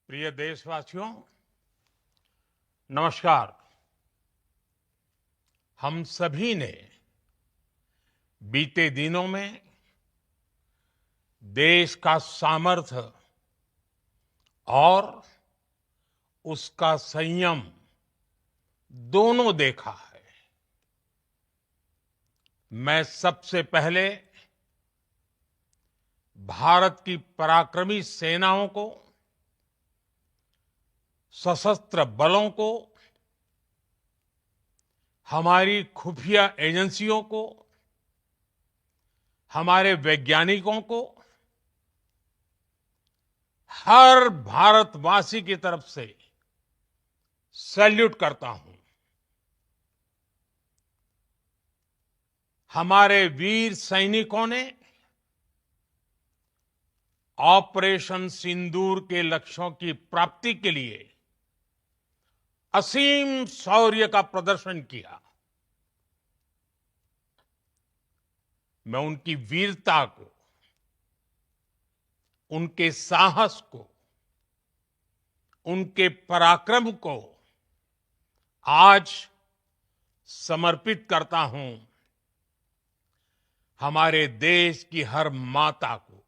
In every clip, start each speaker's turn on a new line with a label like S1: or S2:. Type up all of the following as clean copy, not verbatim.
S1: प्रिय देशवासियों, नमस्कार। हम सभी ने बीते दिनों में देश का सामर्थ्य और उसका संयम दोनों देखा है। मैं सबसे पहले भारत की पराक्रमी सेनाओं को, सशस्त्र बलों को, हमारी खुफिया एजेंसियों को, हमारे वैज्ञानिकों को, हर भारतवासी की तरफ से सैल्यूट करता हूं। हमारे वीर सैनिकों ने ऑपरेशन सिंदूर के लक्ष्यों की प्राप्ति के लिए असीम शौर्य का प्रदर्शन किया। मैं उनकी वीरता को, उनके साहस को, उनके पराक्रम को आज समर्पित करता हूं हमारे देश की हर माता को,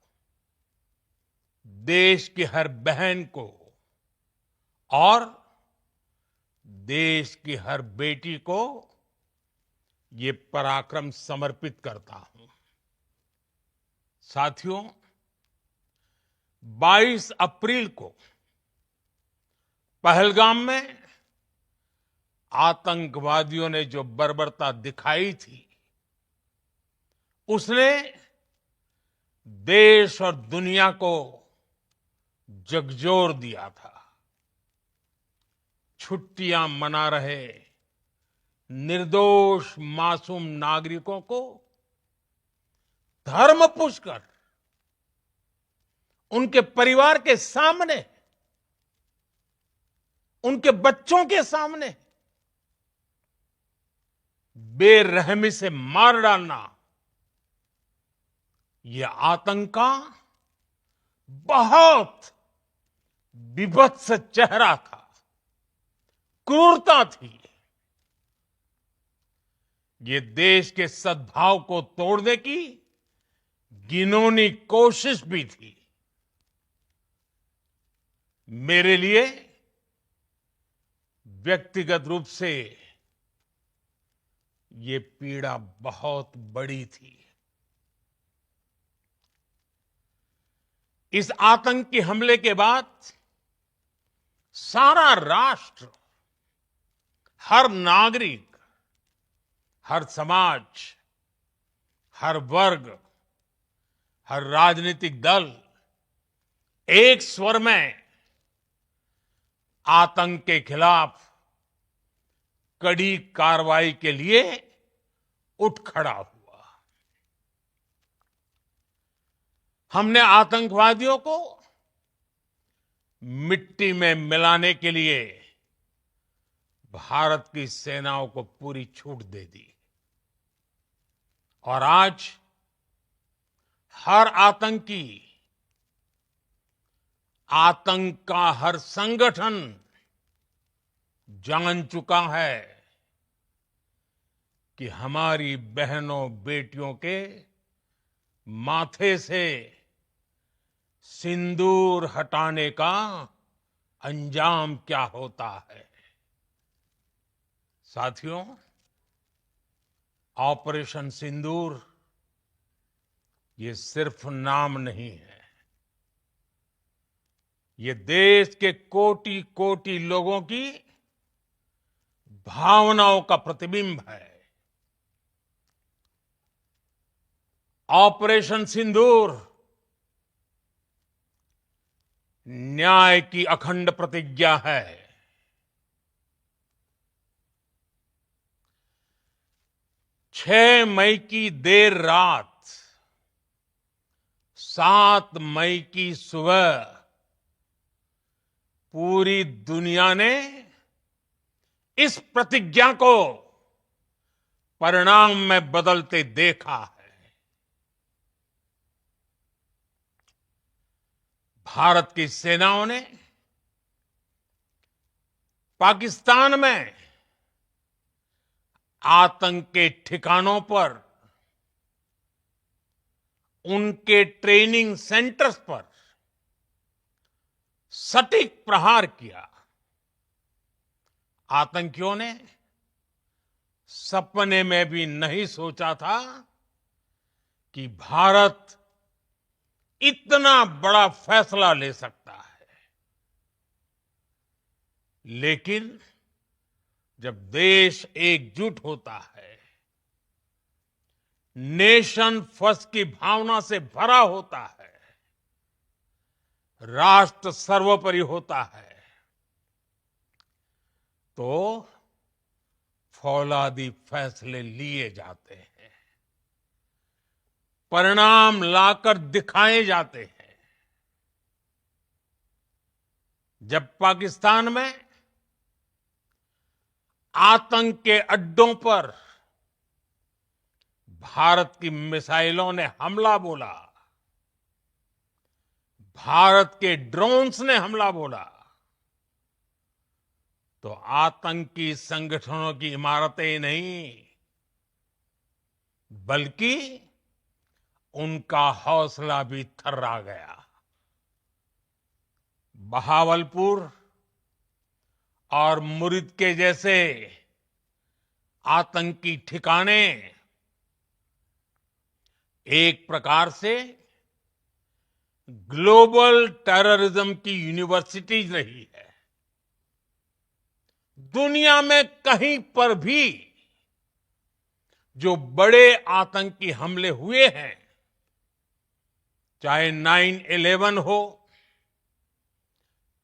S1: देश की हर बहन को और देश की हर बेटी को ये पराक्रम समर्पित करता हूं। साथियों, 22 अप्रैल को पहलगाम में आतंकवादियों ने जो बर्बरता दिखाई थी, उसने देश और दुनिया को झकझोर दिया था। छुट्टियां मना रहे निर्दोष मासूम नागरिकों को धर्म पूछकर उनके परिवार के सामने, उनके बच्चों के सामने बेरहमी से मार डालना, यह आतंक का बहुत विभत्स चेहरा था, क्रूरता थी। ये देश के सद्भाव को तोड़ने की घिनौनी कोशिश भी थी। मेरे लिए व्यक्तिगत रूप से ये पीड़ा बहुत बड़ी थी। इस आतंकी हमले के बाद सारा राष्ट्र, हर नागरिक, हर समाज, हर वर्ग, हर राजनीतिक दल एक स्वर में आतंक के खिलाफ कड़ी कार्रवाई के लिए उठ खड़ा हुआ। हमने आतंकवादियों को मिट्टी में मिलाने के लिए भारत की सेनाओं को पूरी छूट दे दी और आज हर आतंकी, आतंक का हर संगठन जान चुका है कि हमारी बहनों बेटियों के माथे से सिंदूर हटाने का अंजाम क्या होता है। साथियों, ऑपरेशन सिंदूर ये सिर्फ नाम नहीं है, ये देश के कोटि कोटि लोगों की भावनाओं का प्रतिबिंब है। ऑपरेशन सिंदूर न्याय की अखंड प्रतिज्ञा है। 6 मई की देर रात, 7 मई की सुबह पूरी दुनिया ने इस प्रतिज्ञा को परिणाम में बदलते देखा है। भारत की सेनाओं ने पाकिस्तान में आतंक के ठिकानों पर, उनके ट्रेनिंग सेंटर्स पर सटीक प्रहार किया। आतंकियों ने सपने में भी नहीं सोचा था कि भारत इतना बड़ा फैसला ले सकता है। लेकिन जब देश एकजुट होता है, नेशन फर्स्ट की भावना से भरा होता है, राष्ट्र सर्वोपरि होता है, तो फौलादी फैसले लिए जाते हैं, परिणाम लाकर दिखाए जाते हैं। जब पाकिस्तान में आतंक के अड्डों पर भारत की मिसाइलों ने हमला बोला, भारत के ड्रोन्स ने हमला बोला, तो आतंकी संगठनों की इमारतें नहीं, बल्कि उनका हौसला भी थर्रा गया। बहावलपुर और मुरिद के जैसे आतंकी ठिकाने एक प्रकार से ग्लोबल टेररिज्म की यूनिवर्सिटीज रही है। दुनिया में कहीं पर भी जो बड़े आतंकी हमले हुए हैं, चाहे 9/11 हो,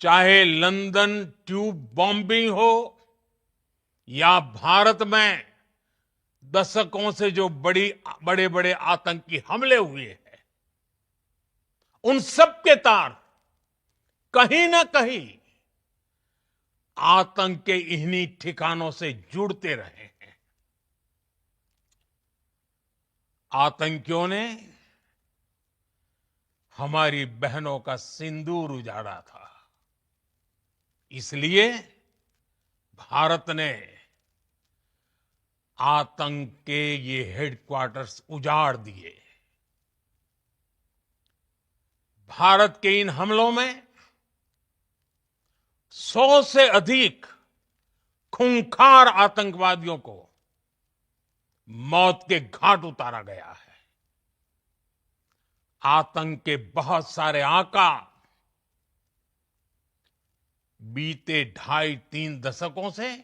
S1: चाहे लंदन ट्यूब बॉम्बिंग हो, या भारत में दशकों से जो बड़े बड़े आतंकी हमले हुए हैं, उन सब के तार कहीं ना कहीं आतंक के इन्हीं ठिकानों से जुड़ते रहे हैं। आतंकियों ने हमारी बहनों का सिंदूर उजाड़ा था, इसलिए भारत ने आतंक के ये हेडक्वार्टर्स उजाड़ दिए। भारत के इन हमलों में 100 से अधिक खूंखार आतंकवादियों को मौत के घाट उतारा गया है। आतंक के बहुत सारे आका बीते 2.5-3 दशकों से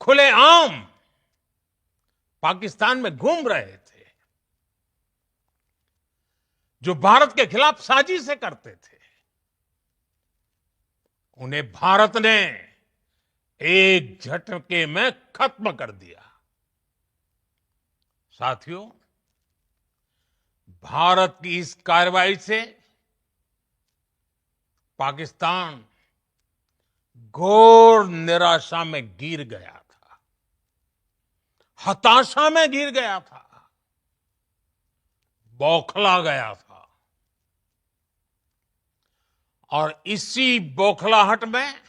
S1: खुलेआम पाकिस्तान में घूम रहे थे, जो भारत के खिलाफ साजिशें करते थे। उन्हें भारत ने एक झटके में खत्म कर दिया। साथियों, भारत की इस कार्रवाई से पाकिस्तान घोर निराशा में गिर गया था, हताशा में गिर गया था, बौखला गया था। और इसी बौखलाहट में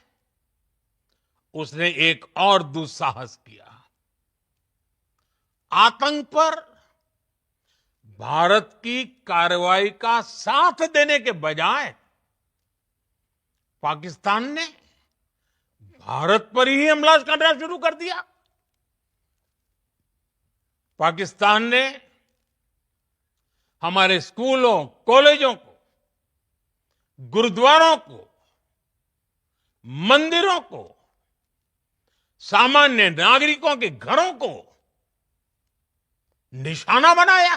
S1: उसने एक और दुस्साहस किया। आतंक पर भारत की कार्रवाई का साथ देने के बजाय पाकिस्तान ने भारत पर ही हमला करना शुरू कर दिया। पाकिस्तान ने हमारे स्कूलों, कॉलेजों को, गुरुद्वारों को, मंदिरों को, सामान्य नागरिकों के घरों को निशाना बनाया।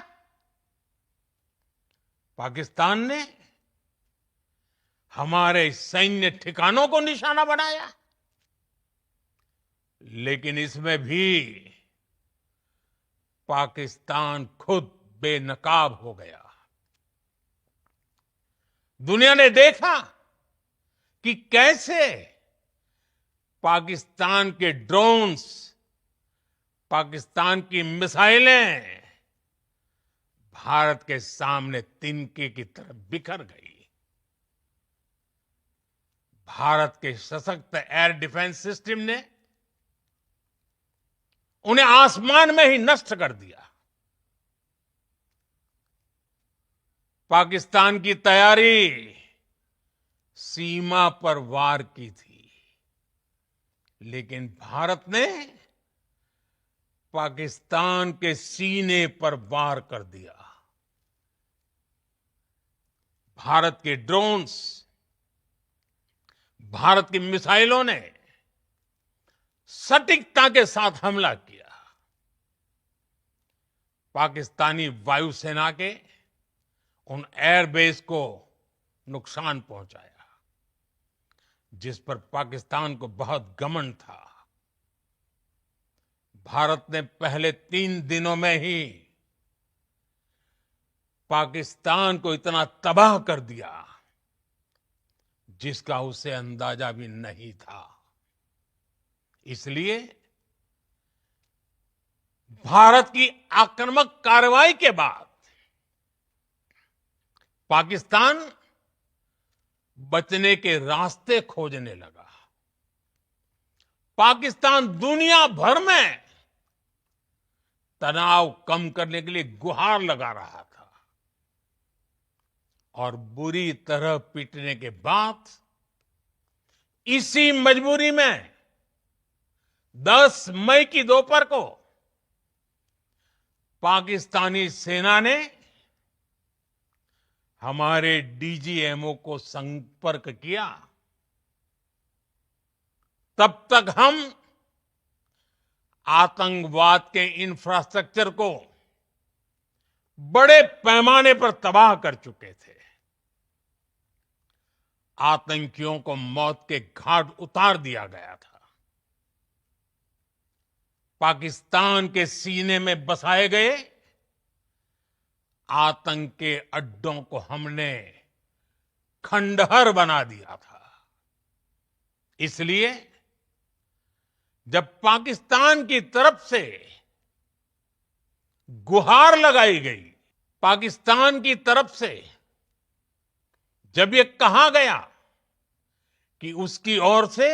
S1: पाकिस्तान ने हमारे सैन्य ठिकानों को निशाना बनाया। लेकिन इसमें भी पाकिस्तान खुद बेनकाब हो गया। दुनिया ने देखा कि कैसे पाकिस्तान के ड्रोन्स, पाकिस्तान की मिसाइलें भारत के सामने तिनके की तरह बिखर गई। भारत के सशक्त एयर डिफेंस सिस्टम ने उन्हें आसमान में ही नष्ट कर दिया। पाकिस्तान की तैयारी सीमा पर वार की थी, लेकिन भारत ने पाकिस्तान के सीने पर वार कर दिया। भारत के ड्रोन्स, भारत की मिसाइलों ने सटीकता के साथ हमला किया। पाकिस्तानी वायुसेना के उन एयरबेस को नुकसान पहुंचाया, जिस पर पाकिस्तान को बहुत घमंड था। भारत ने पहले 3 दिनों में ही पाकिस्तान को इतना तबाह कर दिया जिसका उसे अंदाजा भी नहीं था। इसलिए भारत की आक्रामक कार्रवाई के बाद पाकिस्तान बचने के रास्ते खोजने लगा। पाकिस्तान दुनिया भर में तनाव कम करने के लिए गुहार लगा रहा था और बुरी तरह पीटने के बाद इसी मजबूरी में 10 मई की दोपहर को पाकिस्तानी सेना ने हमारे डीजीएमओ को संपर्क किया। तब तक हम आतंकवाद के इंफ्रास्ट्रक्चर को बड़े पैमाने पर तबाह कर चुके थे। आतंकियों को मौत के घाट उतार दिया गया था। पाकिस्तान के सीने में बसाए गए आतंक के अड्डों को हमने खंडहर बना दिया था। इसलिए जब पाकिस्तान की तरफ से गुहार लगाई गई, पाकिस्तान की तरफ से जब ये कहा गया कि उसकी ओर से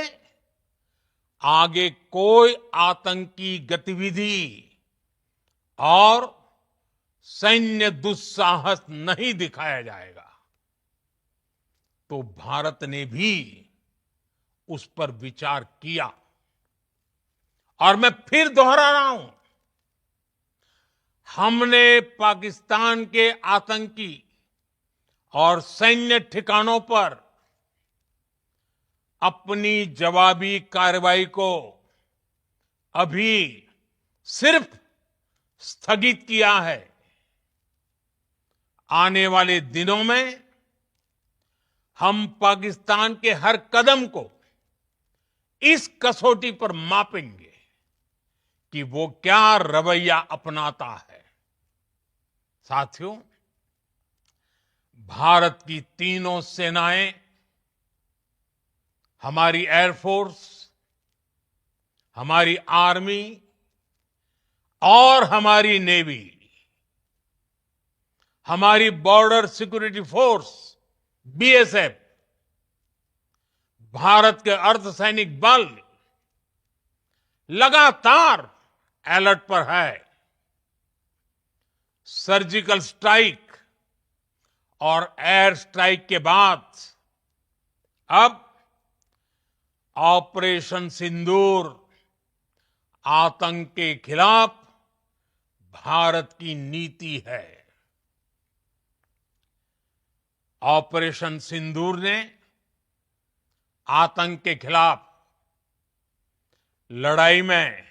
S1: आगे कोई आतंकी गतिविधि और सैन्य दुस्साहस नहीं दिखाया जाएगा, तो भारत ने भी उस पर विचार किया। और मैं फिर दोहरा रहा हूं, हमने पाकिस्तान के आतंकी और सैन्य ठिकानों पर अपनी जवाबी कार्रवाई को अभी सिर्फ स्थगित किया है। आने वाले दिनों में हम पाकिस्तान के हर कदम को इस कसौटी पर मापेंगे कि वो क्या रवैया अपनाता है। साथियों, भारत की तीनों सेनाएं, हमारी एयरफोर्स, हमारी आर्मी और हमारी नेवी, हमारी border security force BSF, Bharat के अर्धसैनिक बल लगातार अलर्ट पर है। सर्जिकल स्ट्राइक और एयर स्ट्राइक के बाद अब ऑपरेशन सिंदूर आतंक के खिलाफ भारत की नीति है। ऑपरेशन सिंदूर ने आतंक के खिलाफ लड़ाई में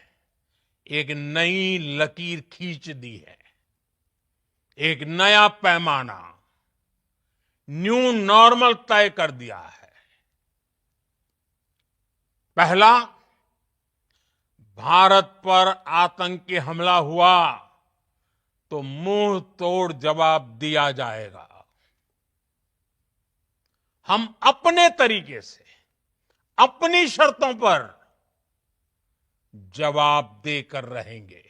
S1: एक नई लकीर खींच दी है। एक नया पैमाना, न्यू नॉर्मल तय कर दिया है। पहला, भारत पर आतंकी हमला हुआ तो मुंह तोड़ जवाब दिया जाएगा। हम अपने तरीके से, अपनी शर्तों पर जवाब देकर रहेंगे।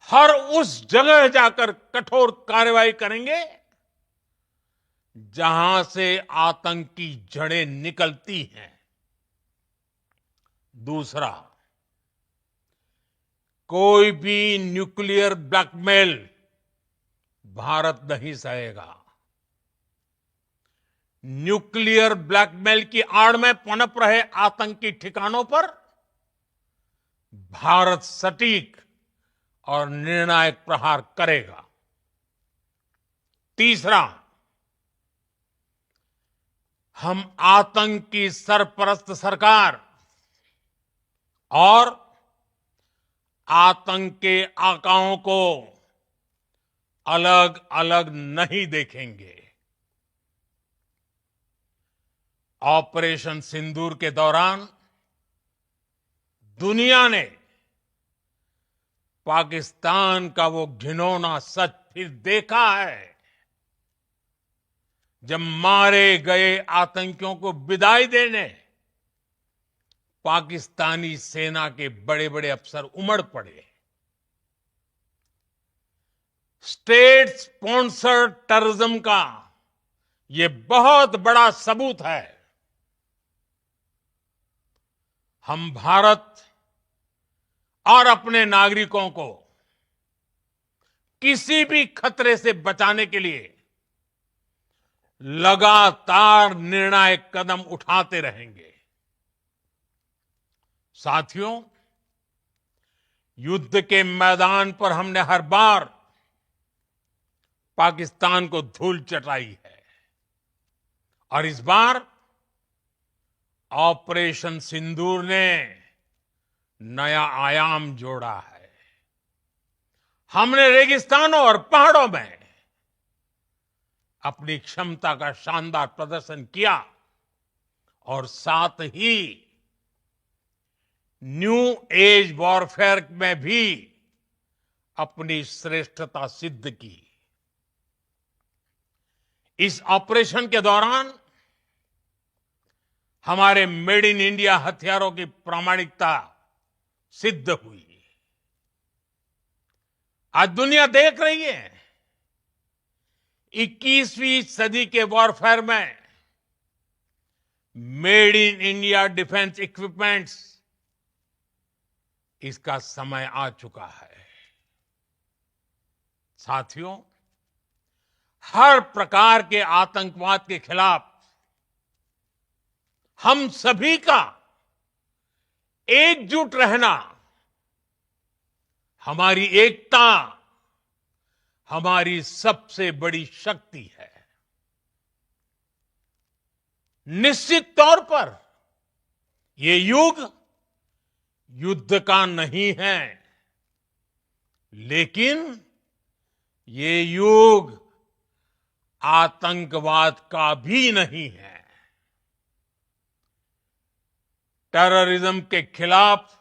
S1: हर उस जगह जाकर कठोर कार्रवाई करेंगे जहां से आतंक की जड़ें निकलती हैं। दूसरा, कोई भी न्यूक्लियर ब्लैकमेल भारत नहीं सहेगा। न्यूक्लियर ब्लैकमेल की आड़ में पनप रहे आतंकी ठिकानों पर भारत सटीक और निर्णायक प्रहार करेगा। तीसरा, हम आतंक की सरपरस्त सरकार और आतंक के आकाओं को अलग अलग नहीं देखेंगे। ऑपरेशन सिंदूर के दौरान दुनिया ने पाकिस्तान का वो घिनौना सच फिर देखा है, जब मारे गए आतंकियों को विदाई देने पाकिस्तानी सेना के बड़े बड़े अफसर उमड़ पड़े। स्टेट स्पॉन्सर्ड टेररिज्म का ये बहुत बड़ा सबूत है। हम भारत और अपने नागरिकों को किसी भी खतरे से बचाने के लिए लगातार निर्णायक कदम उठाते रहेंगे। साथियों, युद्ध के मैदान पर हमने हर बार पाकिस्तान को धूल चटाई है और इस बार ऑपरेशन सिंदूर ने नया आयाम जोड़ा है। हमने रेगिस्तानों और पहाड़ों में अपनी क्षमता का शानदार प्रदर्शन किया और साथ ही न्यू एज वॉरफेयर में भी अपनी श्रेष्ठता सिद्ध की। इस ऑपरेशन के दौरान हमारे मेड इन इंडिया हथियारों की प्रामाणिकता सिद्ध हुई। आज दुनिया देख रही है 21वीं सदी के वॉरफेयर में made in India defence equipments, इसका समय आ चुका है। साथियों, हर प्रकार के आतंकवाद के खिलाफ हम सभी का एकजुट रहना, हमारी एकता हमारी सबसे बड़ी शक्ति है। निश्चित तौर पर ये युग युद्ध का नहीं है, लेकिन ये युग आतंकवाद का भी नहीं है। टेररिज्म के खिलाफ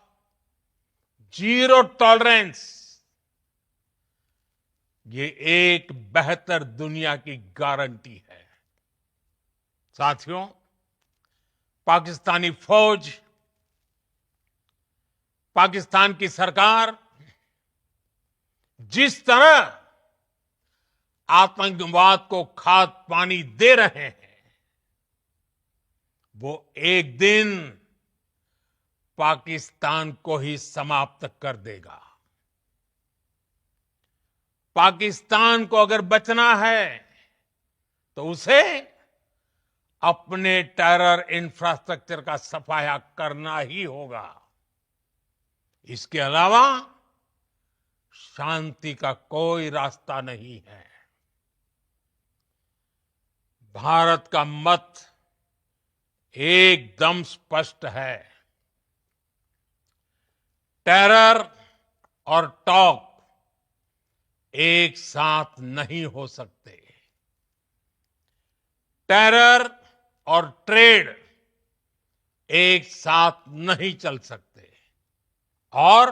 S1: जीरो टॉलरेंस, ये एक बेहतर दुनिया की गारंटी है। साथियों, पाकिस्तानी फौज, पाकिस्तान की सरकार जिस तरह आतंकवाद को खाद पानी दे रहे हैं, वो एक दिन पाकिस्तान को ही समाप्त कर देगा। पाकिस्तान को अगर बचना है तो उसे अपने टेरर इंफ्रास्ट्रक्चर का सफाया करना ही होगा। इसके अलावा शांति का कोई रास्ता नहीं है। भारत का मत एकदम स्पष्ट है। टेरर और टॉक एक साथ नहीं हो सकते। टेरर और ट्रेड एक साथ नहीं चल सकते और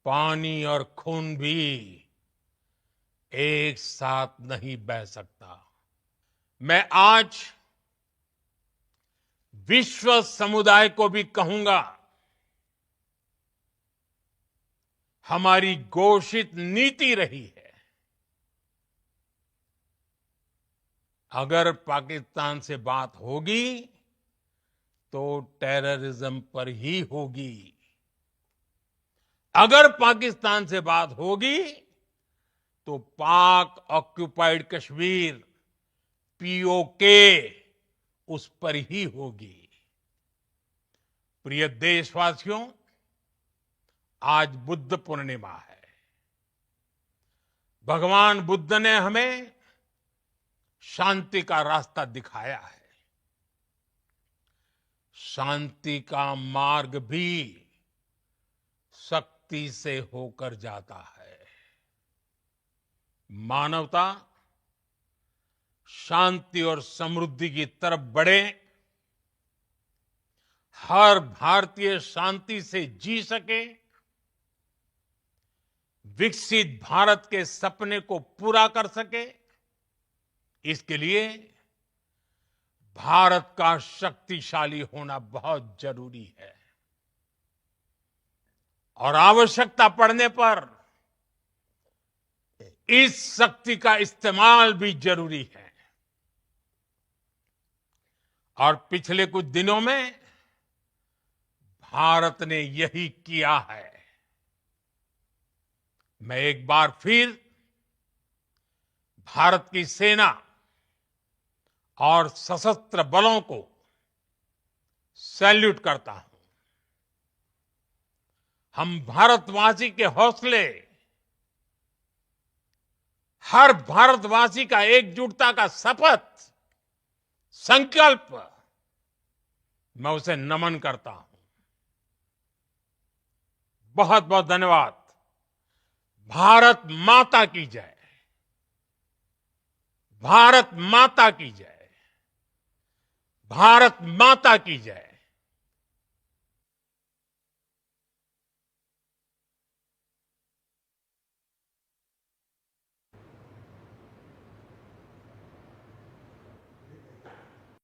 S1: पानी और खून भी एक साथ नहीं बह सकता। मैं आज विश्व समुदाय को भी कहूंगा, हमारी घोषित नीति रही है अगर पाकिस्तान से बात होगी तो टेररिज्म पर ही होगी। अगर पाकिस्तान से बात होगी तो पाक ऑक्युपाइड कश्मीर पीओके उस पर ही होगी। प्रिय देशवासियों, आज बुद्ध पूर्णिमा है। भगवान बुद्ध ने हमें शांति का रास्ता दिखाया है। शांति का मार्ग भी शक्ति से होकर जाता है। मानवता शांति और समृद्धि की तरफ बढ़े, हर भारतीय शांति से जी सके, विकसित भारत के सपने को पूरा कर सके, इसके लिए भारत का शक्तिशाली होना बहुत जरूरी है। और आवश्यकता पड़ने पर इस शक्ति का इस्तेमाल भी जरूरी है। और पिछले कुछ दिनों में भारत ने यही किया है। मैं एक बार फिर भारत की सेना और सशस्त्र बलों को सैल्यूट करता हूं। हम भारतवासी के हौसले, हर भारतवासी का एकजुटता का शपथ, संकल्प, मैं उसे नमन करता हूं। बहुत बहुत धन्यवाद। भारत माता की जय। भारत माता की जय। भारत माता की जय।